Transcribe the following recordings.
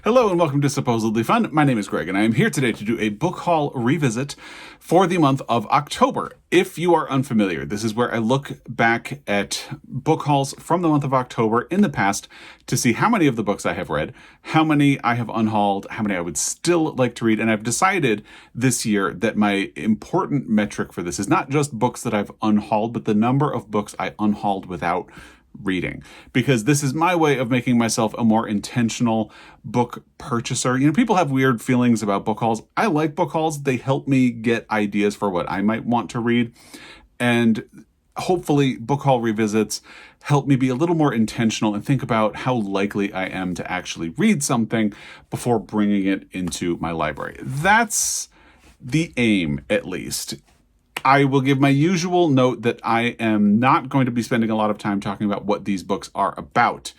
Hello and welcome to Supposedly Fun. My name is Greg and I am here today to do a book haul revisit for the month of October. If you are unfamiliar, this is where I look back at book hauls from the month of October in the past to see how many of the books I have read, how many I have unhauled, how many I would still like to read. And I've decided this year that my important metric for this is not just books that I've unhauled, but the number of books I unhauled without reading, because this is my way of making myself a more intentional book purchaser. You know, people have weird feelings about book hauls. I like book hauls. They help me get ideas for what I might want to read. And hopefully book haul revisits help me be a little more intentional and think about how likely I am to actually read something before bringing it into my library. That's the aim, at least. I will give my usual note that I am not going to be spending a lot of time talking about what these books are about.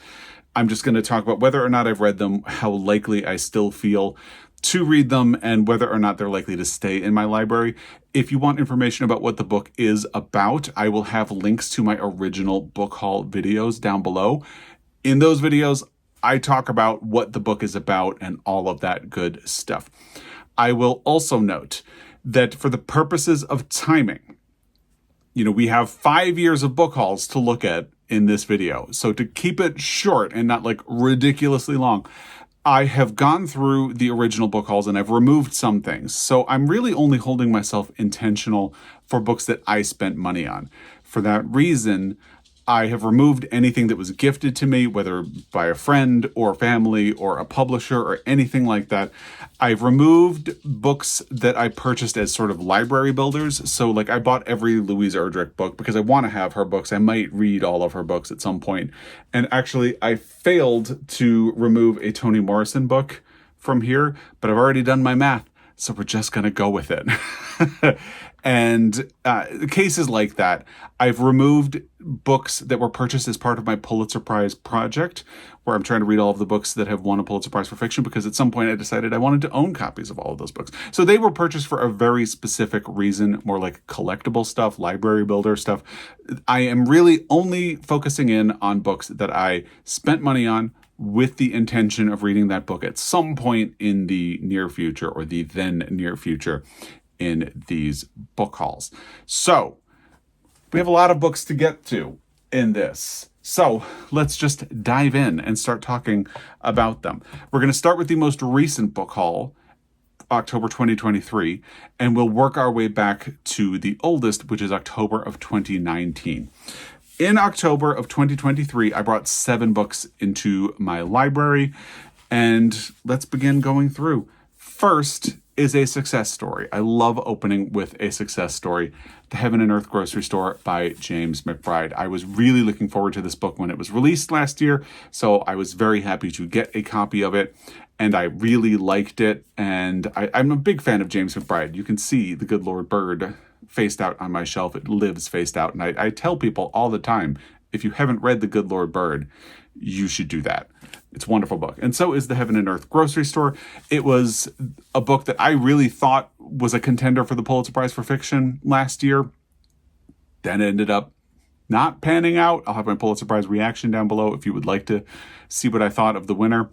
I'm just going to talk about whether or not I've read them, how likely I still feel to read them, and whether or not they're likely to stay in my library. If you want information about what the book is about, I will have links to my original book haul videos down below. In those videos, I talk about what the book is about and all of that good stuff. I will also note that for the purposes of timing, we have 5 years of book hauls to look at in this video. So to keep it short and not like ridiculously long, I have gone through the original book hauls and I've removed some things. So I'm really only holding myself intentional for books that I spent money on. For that reason, I have removed anything that was gifted to me, whether by a friend or family or a publisher or anything like that. I've removed books that I purchased as sort of library builders. So like I bought every Louise Erdrich book because I want to have her books. I might read all of her books at some point. And actually, I failed to remove a Toni Morrison book from here, but I've already done my math. So we're just going to go with it. And cases like that, I've removed books that were purchased as part of my Pulitzer Prize project, where I'm trying to read all of the books that have won a Pulitzer Prize for fiction, because at some point I decided I wanted to own copies of all of those books. So they were purchased for a very specific reason, more like collectible stuff, library builder stuff. I am really only focusing in on books that I spent money on with the intention of reading that book at some point in the near future, or the then near future, in these book hauls. So we have a lot of books to get to in this. So let's just dive in and start talking about them. We're going to start with the most recent book haul, October 2023, and we'll work our way back to the oldest, which is October of 2019. In October of 2023, I brought 7 books into my library, and let's begin going through. First is a success story. I love opening with a success story. The Heaven and Earth Grocery Store by James McBride. I was really looking forward to this book when it was released last year, so I was very happy to get a copy of it, and I really liked it, and I'm a big fan of James McBride. You can see The Good Lord Bird faced out on my shelf. It lives faced out, and I tell people all the time, if you haven't read The Good Lord Bird, you should do that. It's a wonderful book. And so is The Heaven and Earth Grocery Store. It was a book that I really thought was a contender for the Pulitzer Prize for Fiction last year. Then it ended up not panning out. I'll have my Pulitzer Prize reaction down below if you would like to see what I thought of the winner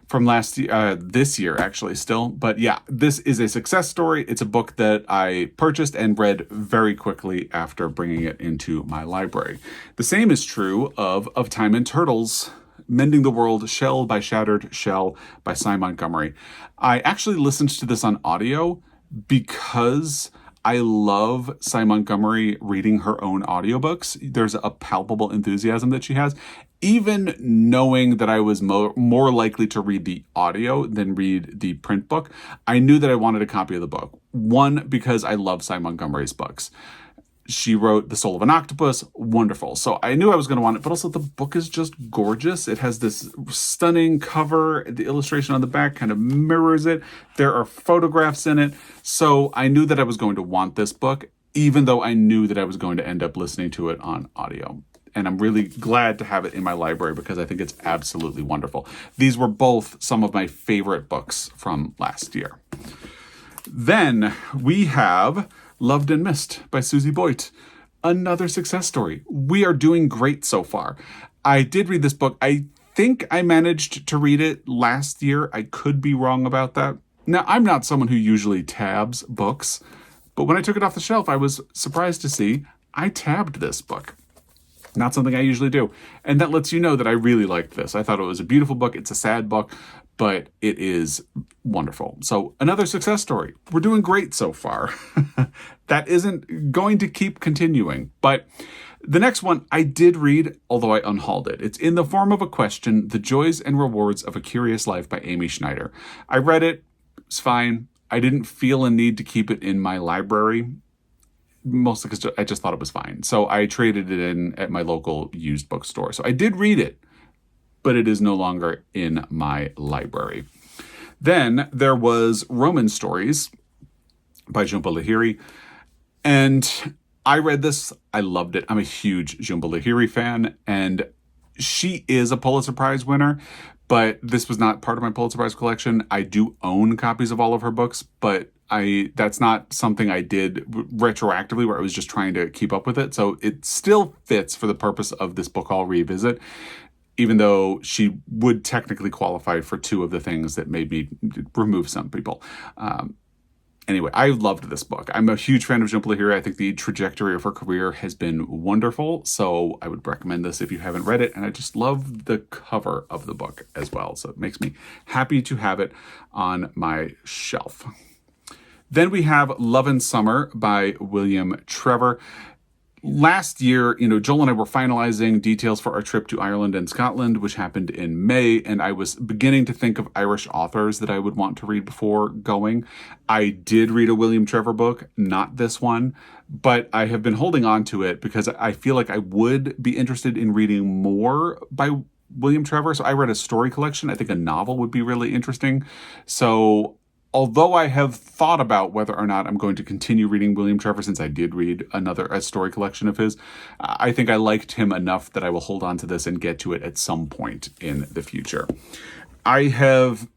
from last year, this year actually still. But yeah, this is a success story. It's a book that I purchased and read very quickly after bringing it into my library. The same is true of Time and Turtles, Mending the World, Shell by Shattered Shell by Cy Montgomery. I actually listened to this on audio because I love Cy Montgomery reading her own audiobooks. There's a palpable enthusiasm that she has. Even knowing that I was more likely to read the audio than read the print book, I knew that I wanted a copy of the book. One, because I love Cy Montgomery's books. She wrote The Soul of an Octopus, wonderful. So I knew I was going to want it, but also the book is just gorgeous. It has this stunning cover. The illustration on the back kind of mirrors it. There are photographs in it. So I knew that I was going to want this book, even though I knew that I was going to end up listening to it on audio. And I'm really glad to have it in my library because I think it's absolutely wonderful. These were both some of my favorite books from last year. Then we have Loved and Missed by Susie Boyt. Another success story. We are doing great so far. I did read this book. I think I managed to read it last year. I could be wrong about that. Now, I'm not someone who usually tabs books, but when I took it off the shelf, I was surprised to see I tabbed this book. Not something I usually do. And that lets you know that I really liked this. I thought it was a beautiful book. It's a sad book, but it is wonderful. So another success story. We're doing great so far. That isn't going to keep continuing. But the next one I did read, although I unhauled it. It's In the Form of a Question, The Joys and Rewards of a Curious Life by Amy Schneider. I read it. It's fine. I didn't feel a need to keep it in my library, mostly because I just thought it was fine. So I traded it in at my local used bookstore. So I did read it, but it is no longer in my library. Then there was Roman Stories by Jhumpa Lahiri. And I read this. I loved it. I'm a huge Jhumpa Lahiri fan. And she is a Pulitzer Prize winner. But this was not part of my Pulitzer Prize collection. I do own copies of all of her books, but that's not something I did retroactively where I was just trying to keep up with it. So it still fits for the purpose of this book haul revisit, even though she would technically qualify for two of the things that made me remove some people. Anyway, I loved this book. I'm a huge fan of Jhumpa Lahiri. I think the trajectory of her career has been wonderful. So I would recommend this if you haven't read it. And I just love the cover of the book as well. So it makes me happy to have it on my shelf. Then we have Love and Summer by William Trevor. Last year, Joel and I were finalizing details for our trip to Ireland and Scotland, which happened in May, and I was beginning to think of Irish authors that I would want to read before going. I did read a William Trevor book, not this one, but I have been holding on to it because I feel like I would be interested in reading more by William Trevor. So I read a story collection. I think a novel would be really interesting. So although I have thought about whether or not I'm going to continue reading William Trevor, since I did read a story collection of his, I think I liked him enough that I will hold on to this and get to it at some point in the future. I have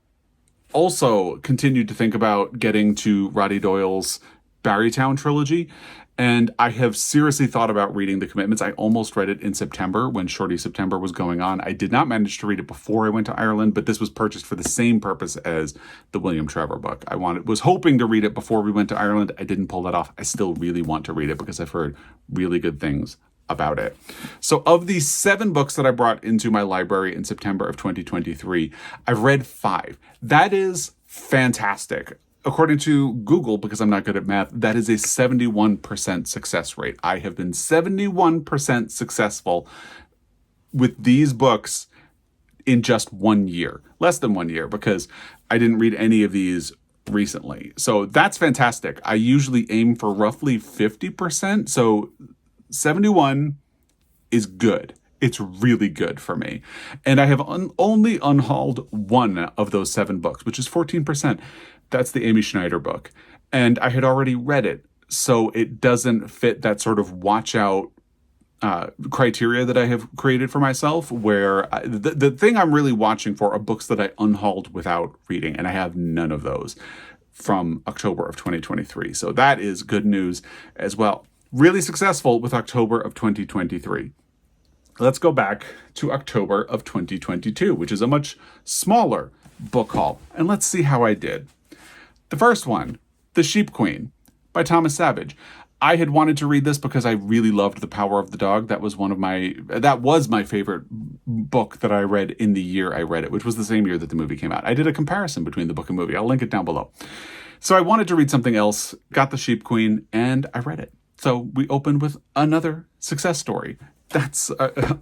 also continued to think about getting to Roddy Doyle's Barrytown trilogy, and I have seriously thought about reading The Commitments. I almost read it in September when Shorty September was going on. I did not manage to read it before I went to Ireland, but this was purchased for the same purpose as the William Trevor book. I was hoping to read it before we went to Ireland. I didn't pull that off. I still really want to read it because I've heard really good things about it. So of these 7 books that I brought into my library in September of 2023, I've read 5. That is fantastic. According to Google, because I'm not good at math, that is a 71% success rate. I have been 71% successful with these books in just 1 year. Less than 1 year, because I didn't read any of these recently. So that's fantastic. I usually aim for roughly 50%. So 71 is good. It's really good for me. And I have only unhauled one of those 7 books, which is 14%. That's the Amy Schneider book. And I had already read it, so it doesn't fit that sort of watch out criteria that I have created for myself, where the thing I'm really watching for are books that I unhauled without reading, and I have none of those from October of 2023. So that is good news as well. Really successful with October of 2023. Let's go back to October of 2022, which is a much smaller book haul, and let's see how I did. The first one, The Sheep Queen by Thomas Savage. I had wanted to read this because I really loved The Power of the Dog. That was my favorite book that I read in the year I read it, which was the same year that the movie came out. I did a comparison between the book and movie. I'll link it down below. So I wanted to read something else, got The Sheep Queen, and I read it. So we opened with another success story. That's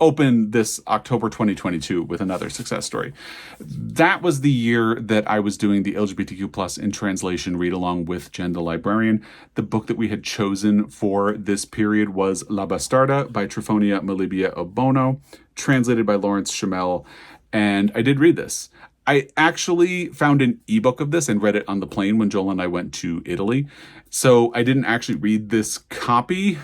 opened this October 2022 with another success story. That was the year that I was doing the LGBTQ plus in translation read along with Jen the Librarian. The book that we had chosen for this period was La Bastarda by Trifonia Melibia Obono, translated by Lawrence Schimmel. And I did read this. I actually found an ebook of this and read it on the plane when Joel and I went to Italy. So I didn't actually read this copy,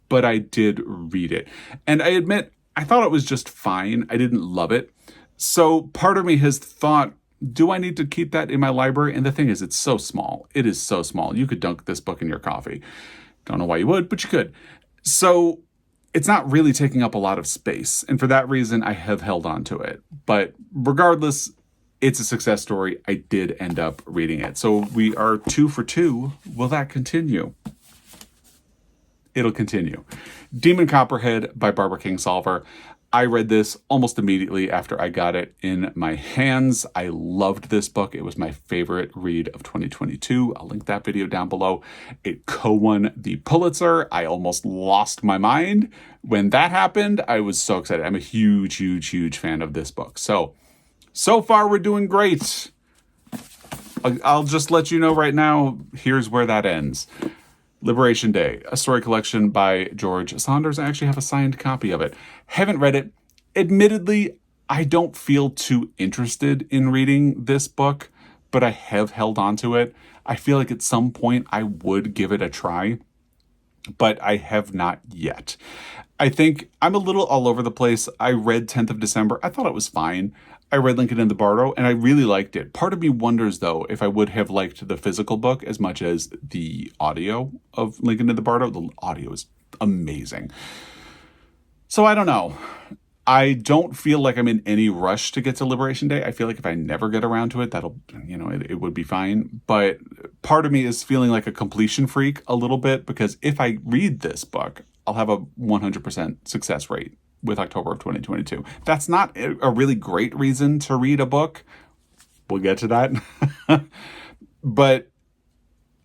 but I did read it. And I admit, I thought it was just fine. I didn't love it. So part of me has thought, do I need to keep that in my library? And the thing is, it's so small. It is so small. You could dunk this book in your coffee. Don't know why you would, but you could. So it's not really taking up a lot of space. And for that reason, I have held on to it. But regardless, it's a success story. I did end up reading it. So we are 2 for 2. Will that continue? It'll continue. Demon Copperhead by Barbara Kingsolver. I read this almost immediately after I got it in my hands. I loved this book. It was my favorite read of 2022. I'll link that video down below. It co-won the Pulitzer. I almost lost my mind when that happened. I was so excited. I'm a huge, huge, huge fan of this book. So far we're doing great. I'll just let you know right now, here's where that ends. Liberation Day, a story collection by George Saunders. I actually have a signed copy of it. Haven't read it. Admittedly, I don't feel too interested in reading this book, but I have held on to it. I feel like at some point I would give it a try, but I have not yet. I think I'm a little all over the place. I read 10th of December. I thought it was fine. I read Lincoln in the Bardo, and I really liked it. Part of me wonders, though, if I would have liked the physical book as much as the audio of Lincoln in the Bardo. The audio is amazing. So I don't know. I don't feel like I'm in any rush to get to Liberation Day. I feel like if I never get around to it, it would be fine. But part of me is feeling like a completion freak a little bit, because if I read this book, I'll have a 100% success rate with October of 2022. That's not a really great reason to read a book. We'll get to that. But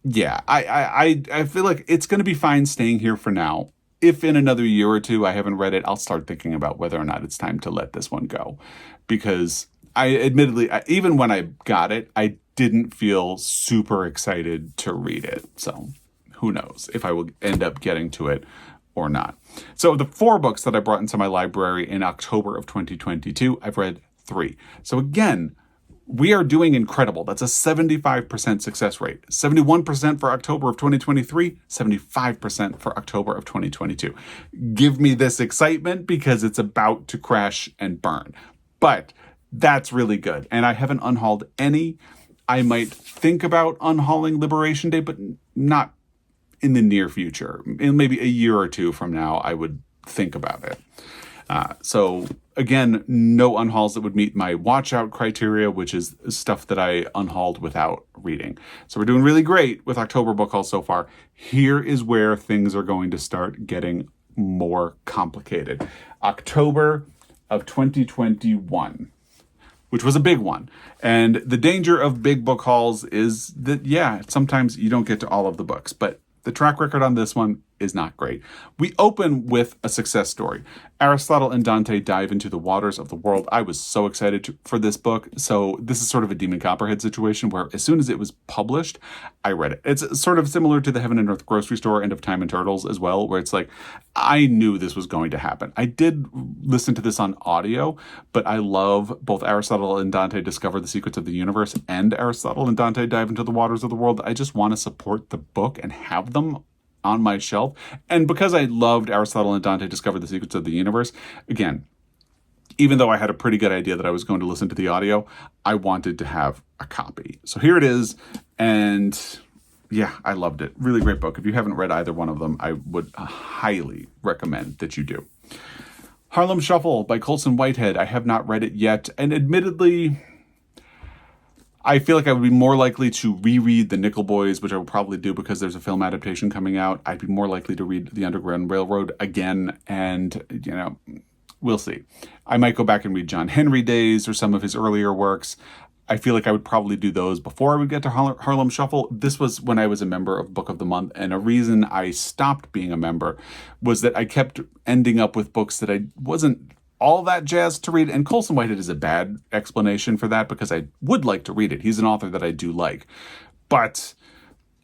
yeah, I feel like it's going to be fine staying here for now. If in another year or two I haven't read it, I'll start thinking about whether or not it's time to let this one go. Because even when I got it, I didn't feel super excited to read it. So who knows if I will end up getting to it or not. So the 4 books that I brought into my library in October of 2022, I've read 3. So again, we are doing incredible. That's a 75% success rate. 71% for October of 2023, 75% for October of 2022. Give me this excitement because it's about to crash and burn. But that's really good. And I haven't unhauled any. I might think about unhauling Liberation Day, but not in the near future. In maybe a year or two from now, I would think about it. So again, no unhauls that would meet my watch out criteria, which is stuff that I unhauled without reading. So we're doing really great with October book hauls so far. Here is where things are going to start getting more complicated. October of 2021, which was a big one. And the danger of big book hauls is that, yeah, sometimes you don't get to all of the books, but the track record on this one is not great. We open with a success story. Aristotle and Dante dive into the waters of the world. I was so excited for this book. So this is sort of a Demon Copperhead situation where as soon as it was published, I read it. It's sort of similar to the Heaven and Earth grocery store End of Time and Turtles as well, where it's like, I knew this was going to happen. I did listen to this on audio, but I love both Aristotle and Dante discover the secrets of the universe and Aristotle and Dante dive into the waters of the world. I just want to support the book and have them on my shelf. And because I loved Aristotle and Dante discover the secrets of the universe, again, even though I had a pretty good idea that I was going to listen to the audio, I wanted to have a copy. So here it is. And yeah, I loved it. Really great book. If you haven't read either one of them, I would highly recommend that you do. Harlem Shuffle by Colson Whitehead. I have not read it yet. And admittedly, I feel like I would be more likely to reread The Nickel Boys, which I will probably do because there's a film adaptation coming out. I'd be more likely to read The Underground Railroad again, and, we'll see. I might go back and read John Henry Days or some of his earlier works. I feel like I would probably do those before I would get to Harlem Shuffle. This was when I was a member of Book of the Month, and a reason I stopped being a member was that I kept ending up with books that I wasn't all that jazzed to read. And Colson Whitehead is a bad explanation for that because I would like to read it. He's an author that I do like. But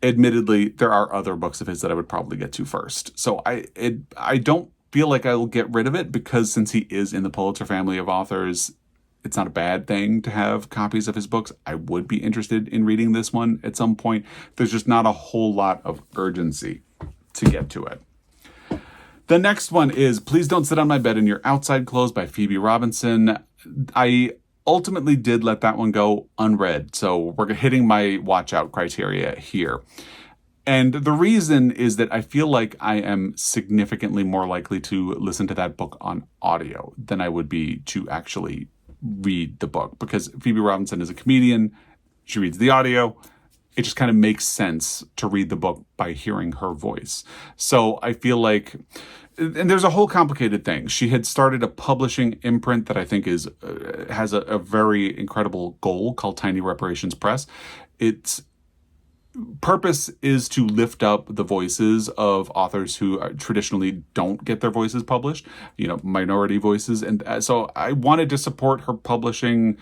admittedly, there are other books of his that I would probably get to first. So I don't feel like I will get rid of it because since he is in the Pulitzer family of authors, it's not a bad thing to have copies of his books. I would be interested in reading this one at some point. There's just not a whole lot of urgency to get to it. The next one is Please Don't Sit on My Bed in Your Outside Clothes by Phoebe Robinson. I ultimately did let that one go unread, so we're hitting my watch out criteria here. And the reason is that I feel like I am significantly more likely to listen to that book on audio than I would be to actually read the book, because Phoebe Robinson is a comedian. She reads the audio. It just kind of makes sense to read the book by hearing her voice. So I feel like, and there's a whole complicated thing. She had started a publishing imprint that I think is has a very incredible goal called Tiny Reparations Press. Its purpose is to lift up the voices of authors who traditionally don't get their voices published, minority voices. And so I wanted to support her publishing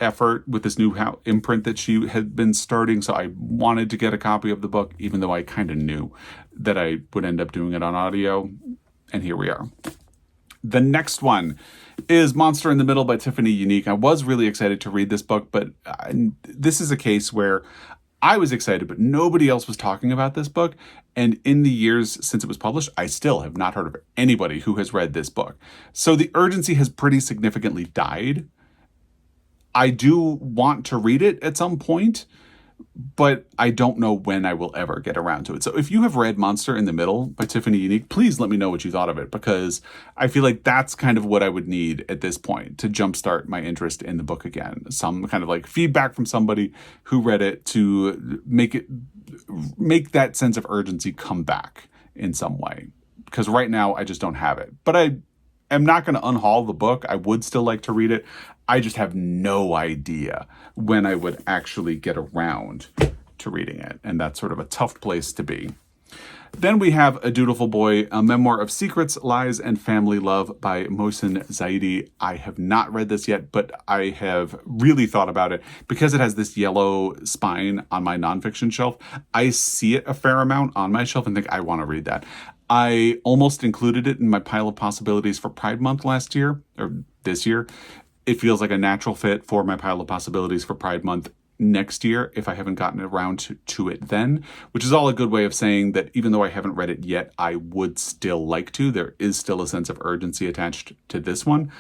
effort with this new imprint that she had been starting. So I wanted to get a copy of the book, even though I kind of knew that I would end up doing it on audio. And here we are. The next one is Monster in the Middle by Tiffany Unique. I was really excited to read this book, but this is a case where I was excited, but nobody else was talking about this book. And in the years since it was published, I still have not heard of anybody who has read this book. So the urgency has pretty significantly died. I do want to read it at some point, but I don't know when I will ever get around to it. So if you have read Monster in the Middle by Tiffany Unique, please let me know what you thought of it, because I feel like that's kind of what I would need at this point to jumpstart my interest in the book again. Some kind of like feedback from somebody who read it to make that sense of urgency come back in some way. Because right now I just don't have it. But I am not going to unhaul the book. I would still like to read it. I just have no idea when I would actually get around to reading it. And that's sort of a tough place to be. Then we have A Dutiful Boy, a memoir of secrets, lies, and family love by Mohsin Zaidi. I have not read this yet, but I have really thought about it because it has this yellow spine on my nonfiction shelf. I see it a fair amount on my shelf and think I want to read that. I almost included it in my pile of possibilities for Pride Month last year, or this year. It feels like a natural fit for my pile of possibilities for Pride Month next year if I haven't gotten around to it then, which is all a good way of saying that even though I haven't read it yet, I would still like to. There is still a sense of urgency attached to this one,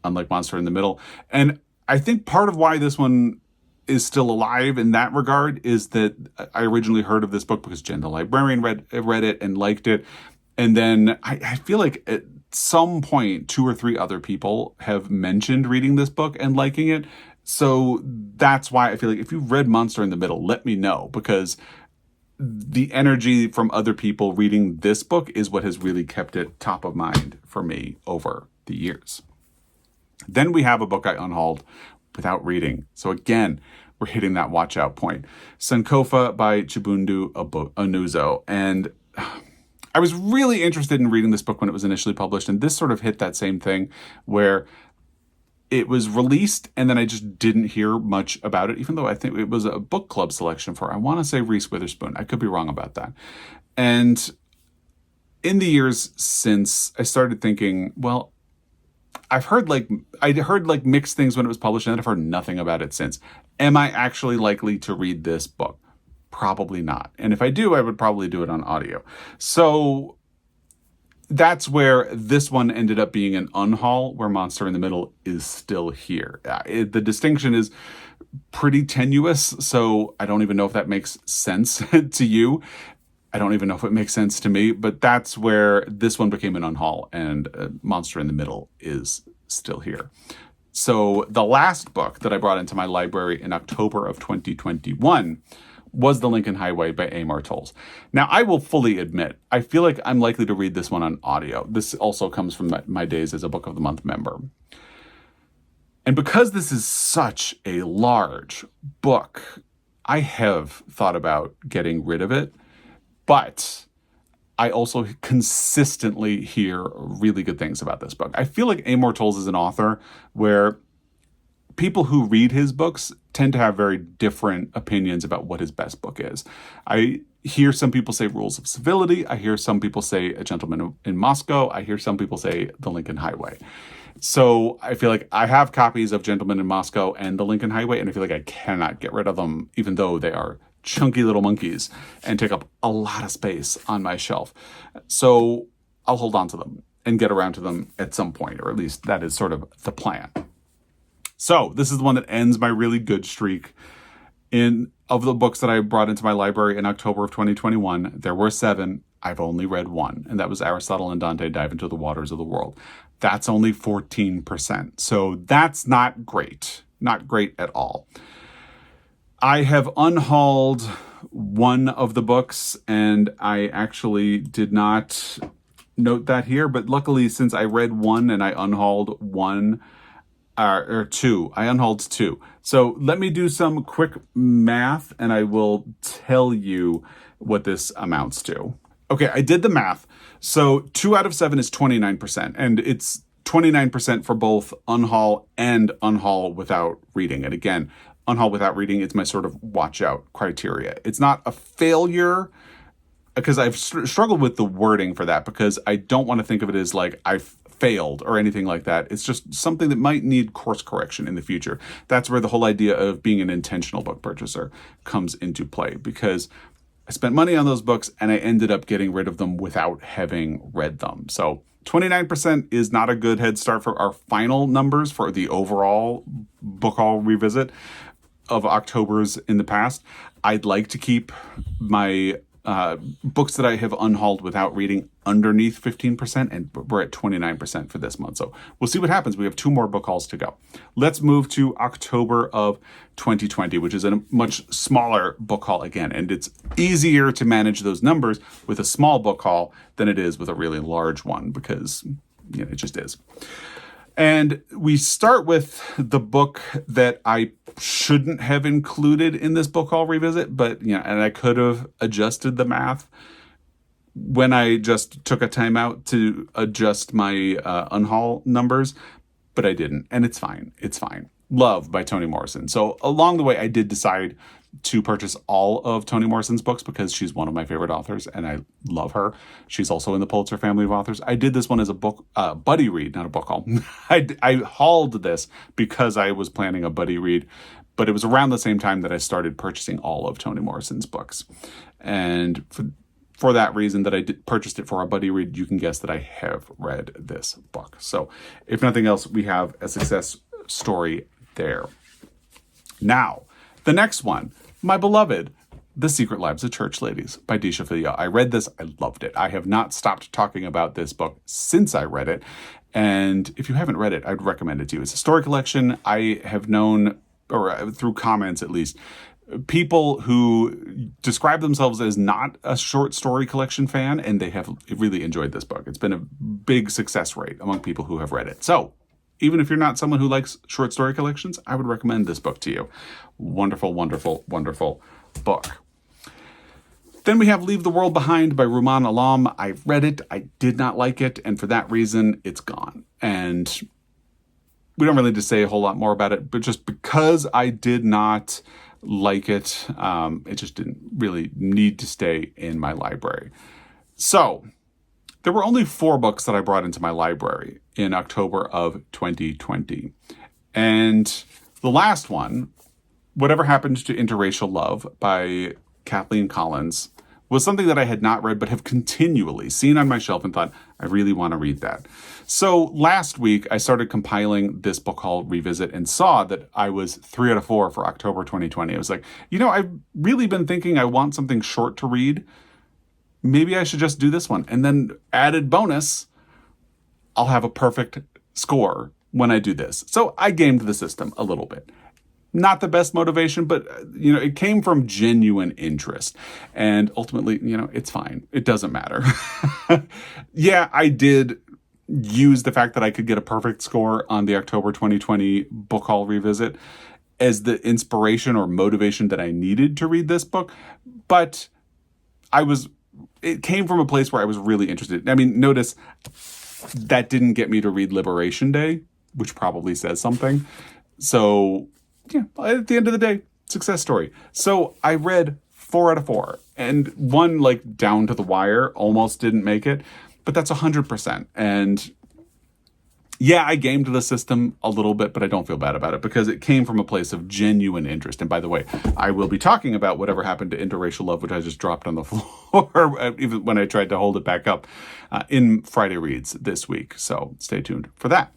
unlike Monster in the Middle. And I think part of why this one is still alive in that regard is that I originally heard of this book because Jen the librarian read it and liked it. And then I feel like at some point, 2 or 3 other people have mentioned reading this book and liking it. So that's why I feel like if you've read Monster in the Middle, let me know, because the energy from other people reading this book is what has really kept it top of mind for me over the years. Then we have a book I unhauled without reading. So again, we're hitting that watch out point. Sankofa by Chibundu Onuzo. And I was really interested in reading this book when it was initially published, and this sort of hit that same thing where it was released and then I just didn't hear much about it, even though I think it was a book club selection for, I want to say, Reese Witherspoon. I could be wrong about that. And in the years since, I started thinking, well, I heard mixed things when it was published, and then I've heard nothing about it since. Am I actually likely to read this book? Probably not. And if I do, I would probably do it on audio. So that's where this one ended up being an unhaul, where Monster in the Middle is still here. The distinction is pretty tenuous, so I don't even know if that makes sense to you. I don't even know if it makes sense to me, but that's where this one became an unhaul, and Monster in the Middle is still here. So the last book that I brought into my library in October of 2021 was The Lincoln Highway by Amor Towles. Now, I will fully admit, I feel like I'm likely to read this one on audio. This also comes from my days as a Book of the Month member. And because this is such a large book, I have thought about getting rid of it, but I also consistently hear really good things about this book. I feel like Amor Towles is an author where people who read his books tend to have very different opinions about what his best book is. I hear some people say Rules of Civility. I hear some people say A Gentleman in Moscow. I hear some people say The Lincoln Highway. So I feel like I have copies of Gentleman in Moscow and The Lincoln Highway, and I feel like I cannot get rid of them, even though they are chunky little monkeys and take up a lot of space on my shelf. So I'll hold on to them and get around to them at some point, or at least that is sort of the plan. So this is the one that ends my really good streak of the books that I brought into my library in October of 2021. There were 7. I've only read one, and that was Aristotle and Dante Dive into the Waters of the World. That's only 14%. So that's not great. Not great at all. I have unhauled one of the books, and I actually did not note that here, but luckily, since I read one and I unhauled one, or two, I unhauled two. So let me do some quick math, and I will tell you what this amounts to. Okay, I did the math. So 2 out of 7 is 29%, and it's 29% for both unhaul and unhaul without reading. And again, unhaul without reading, it's my sort of watch out criteria. It's not a failure, because I've struggled with the wording for that, because I don't want to think of it as like I've failed or anything like that. It's just something that might need course correction in the future. That's where the whole idea of being an intentional book purchaser comes into play, because I spent money on those books and I ended up getting rid of them without having read them. So 29% is not a good head start for our final numbers for the overall book haul revisit of October's in the past. I'd like to keep my books that I have unhauled without reading underneath 15%, and we're at 29% for this month. So we'll see what happens. We have 2 more book hauls to go. Let's move to October of 2020, which is a much smaller book haul again. And it's easier to manage those numbers with a small book haul than it is with a really large one, because it just is. And we start with the book that I shouldn't have included in this book haul revisit, but, and I could have adjusted the math when I just took a time out to adjust my unhaul numbers, but I didn't. And it's fine. It's fine. Love by Toni Morrison. So along the way, I did decide to purchase all of Toni Morrison's books because she's one of my favorite authors and I love her. She's also in the Pulitzer family of authors. I did this one as a book, buddy read, not a book haul. I hauled this because I was planning a buddy read, but it was around the same time that I started purchasing all of Toni Morrison's books. And for that reason that I purchased it for a buddy read, you can guess that I have read this book. So if nothing else, we have a success story there. Now, the next one, my beloved, The Secret Lives of Church Ladies by Disha Filia. I read this. I loved it. I have not stopped talking about this book since I read it. And if you haven't read it, I'd recommend it to you. It's a story collection. I have known, or through comments at least, people who describe themselves as not a short story collection fan, and they have really enjoyed this book. It's been a big success rate among people who have read it. So even if you're not someone who likes short story collections, I would recommend this book to you. Wonderful, wonderful, wonderful book. Then we have Leave the World Behind by Rumaan Alam. I read it. I did not like it. And for that reason, it's gone. And we don't really need to say a whole lot more about it. But just because I did not like it, it just didn't really need to stay in my library. So there were only 4 books that I brought into my library in October of 2020. And the last one, Whatever Happened to Interracial Love by Kathleen Collins, was something that I had not read but have continually seen on my shelf and thought, I really want to read that. So last week, I started compiling this book haul revisit and saw that I was 3 out of 4 for October 2020. I was like, I've really been thinking I want something short to read. Maybe I should just do this one. And then added bonus, I'll have a perfect score when I do this. So I gamed the system a little bit. Not the best motivation, but, it came from genuine interest. And ultimately, it's fine. It doesn't matter. Yeah, I did use the fact that I could get a perfect score on the October 2020 book haul revisit as the inspiration or motivation that I needed to read this book. But it came from a place where I was really interested. I mean, notice that didn't get me to read Liberation Day, which probably says something. So, yeah, at the end of the day, success story. So I read 4 out of 4, and one, down to the wire, almost didn't make it, but that's 100%. And yeah, I gamed the system a little bit, but I don't feel bad about it because it came from a place of genuine interest. And by the way, I will be talking about Whatever Happened to Interracial Love, which I just dropped on the floor even when I tried to hold it back up in Friday Reads this week. So stay tuned for that.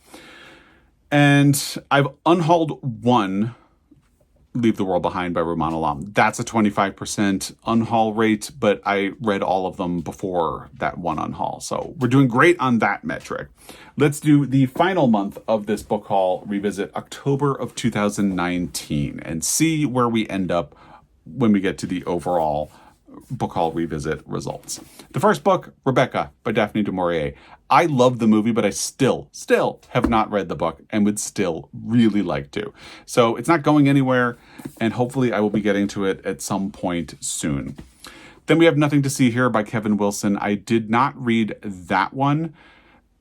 And I've unhauled one Leave the World Behind by Rumaan Alam. That's a 25% unhaul rate, but I read all of them before that one unhaul. So we're doing great on that metric. Let's do the final month of this book haul revisit, October of 2019, and see where we end up when we get to the overall book haul revisit results. The first book, Rebecca by Daphne du Maurier. I love the movie, but I still have not read the book and would still really like to. So it's not going anywhere, and hopefully I will be getting to it at some point soon. Then we have Nothing to See Here by Kevin Wilson. I did not read that one.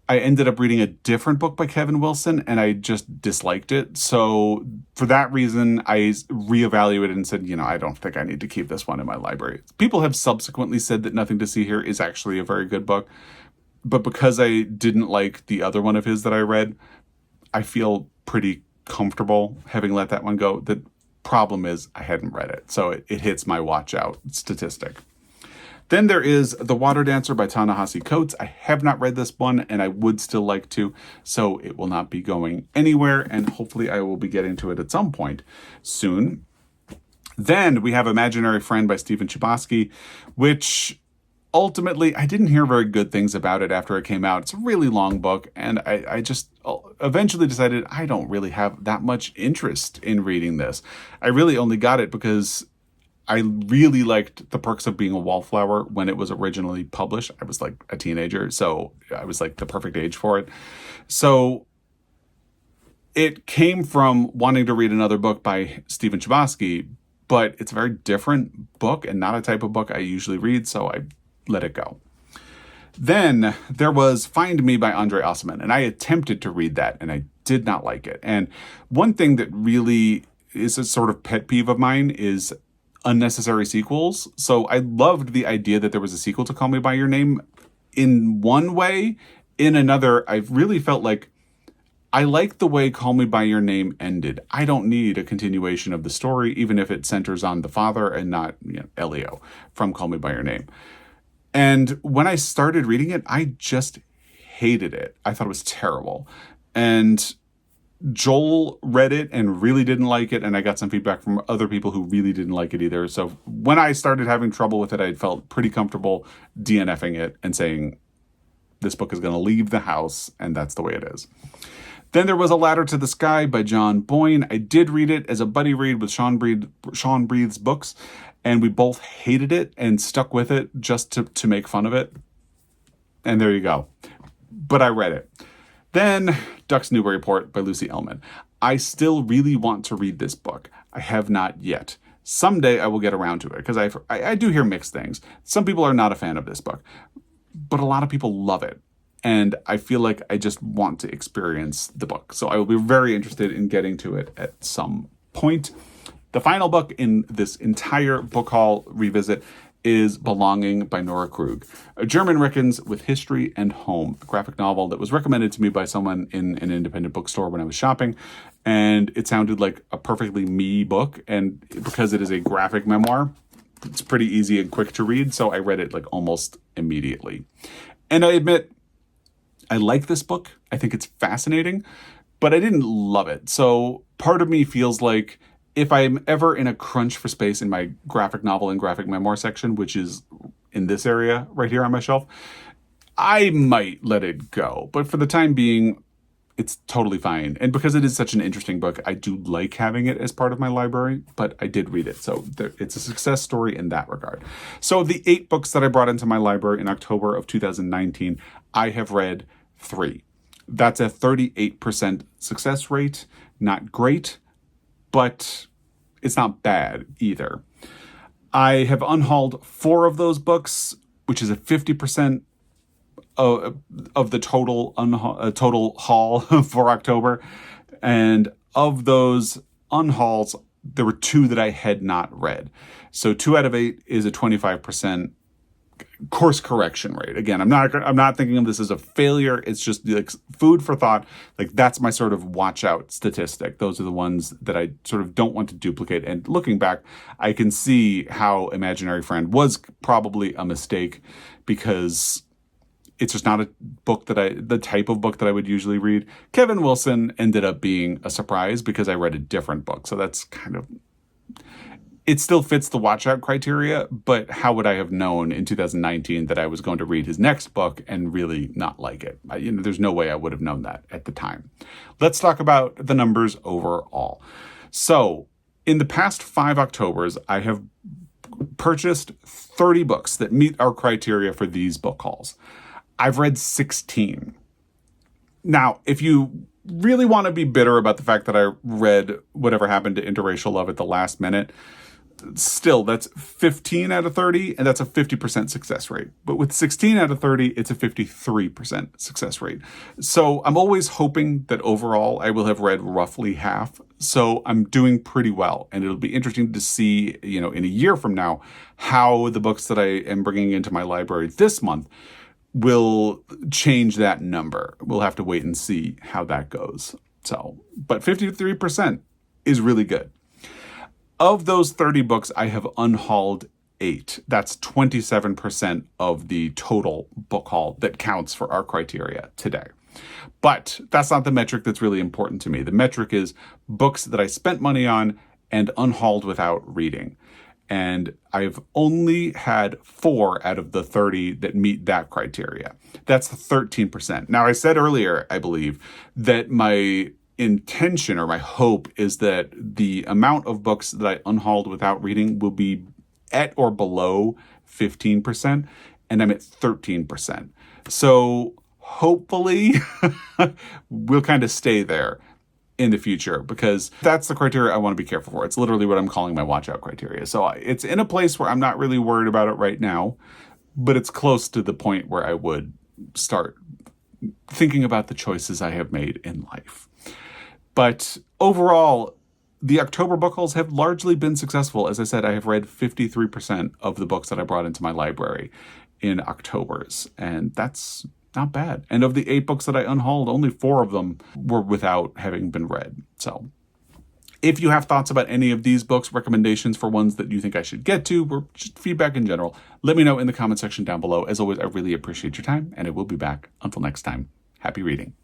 I ended up reading a different book by Kevin Wilson, and I just disliked it. So for that reason, I reevaluated and said, I don't think I need to keep this one in my library. People have subsequently said that Nothing to See Here is actually a very good book. But because I didn't like the other one of his that I read, I feel pretty comfortable having let that one go. The problem is I hadn't read it, so it hits my watch out statistic. Then there is The Water Dancer by Ta-Nehisi Coates. I have not read this one, and I would still like to, so it will not be going anywhere, and hopefully I will be getting to it at some point soon. Then we have Imaginary Friend by Stephen Chbosky, which ultimately I didn't hear very good things about it after it came out. It's a really long book, and I just eventually decided I don't really have that much interest in reading this. I really only got it because I really liked The Perks of Being a Wallflower when it was originally published. I was like a teenager, so I was like the perfect age for it. So it came from wanting to read another book by Stephen Chbosky, but it's a very different book and not a type of book I usually read, so I let it go. Then there was Find Me by Andre Osman, and I attempted to read that, and I did not like it. And one thing that really is a sort of pet peeve of mine is unnecessary sequels. So I loved the idea that there was a sequel to Call Me By Your Name in one way. In another, I really felt like I like the way Call Me By Your Name ended. I don't need a continuation of the story, even if it centers on the father and not Elio from Call Me By Your Name. And when I started reading it, I just hated it. I thought it was terrible. And Joel read it and really didn't like it, and I got some feedback from other people who really didn't like it either. So when I started having trouble with it, I felt pretty comfortable DNFing it and saying, this book is going to leave the house, and that's the way it is. Then there was A Ladder to the Sky by John Boyne. I did read it as a buddy read with Sean Breathe's books, and we both hated it and stuck with it just to make fun of it. And there you go. But I read it. Then Ducks Newburyport by Lucy Ellman. I still really want to read this book. I have not yet. Someday I will get around to it because I do hear mixed things. Some people are not a fan of this book, but a lot of people love it. And I feel like I just want to experience the book. So I will be very interested in getting to it at some point. The final book in this entire book haul revisit is Belonging by Nora Krug, a German reckons with history and home, a graphic novel that was recommended to me by someone in an independent bookstore when I was shopping. And it sounded like a perfectly me book. And because it is a graphic memoir, it's pretty easy and quick to read. So I read it like almost immediately. And I admit, I like this book. I think it's fascinating, but I didn't love it. So part of me feels like if I'm ever in a crunch for space in my graphic novel and graphic memoir section, which is in this area right here on my shelf, I might let it go. But for the time being, it's totally fine. And because it is such an interesting book, I do like having it as part of my library, but I did read it. So it's a success story in that regard. So of the 8 books that I brought into my library in October of 2019, I have read 3. That's a 38% success rate. Not great, but it's not bad either. I have unhauled 4 of those books, which is a 50% of the total total haul for October. And of those unhauls, there were 2 that I had not read. So 2 out of 8 is a 25% course correction rate. Again, I'm not thinking of this as a failure. It's just like food for thought. Like that's my sort of watch out statistic. Those are the ones that I sort of don't want to duplicate. And looking back, I can see how Imaginary Friend was probably a mistake because it's just not a book the type of book that I would usually read. Kevin Wilson ended up being a surprise because I read a different book. So that's kind of it still fits the watch out criteria, but how would I have known in 2019 that I was going to read his next book and really not like it? There's no way I would have known that at the time. Let's talk about the numbers overall. So in the past 5 Octobers, I have purchased 30 books that meet our criteria for these book hauls. I've read 16. Now, if you really want to be bitter about the fact that I read Whatever Happened to Interracial Love at the last minute, still, that's 15 out of 30, and that's a 50% success rate. But with 16 out of 30, it's a 53% success rate. So I'm always hoping that overall I will have read roughly half. So I'm doing pretty well. And it'll be interesting to see, in a year from now, how the books that I am bringing into my library this month will change that number. We'll have to wait and see how that goes. But 53% is really good. Of those 30 books, I have unhauled 8. That's 27% of the total book haul that counts for our criteria today. But that's not the metric that's really important to me. The metric is books that I spent money on and unhauled without reading. And I've only had 4 out of the 30 that meet that criteria. That's 13%. Now, I said earlier, I believe, that my intention or my hope is that the amount of books that I unhauled without reading will be at or below 15%, and I'm at 13%. So hopefully we'll kind of stay there in the future, because that's the criteria I want to be careful for. It's literally what I'm calling my watch out criteria. So it's in a place where I'm not really worried about it right now, but it's close to the point where I would start thinking about the choices I have made in life. But overall, the October book hauls have largely been successful. As I said, I have read 53% of the books that I brought into my library in October's, and that's not bad. And of the 8 books that I unhauled, only 4 of them were without having been read. So if you have thoughts about any of these books, recommendations for ones that you think I should get to, or just feedback in general, let me know in the comment section down below. As always, I really appreciate your time, and I will be back. Until next time, happy reading.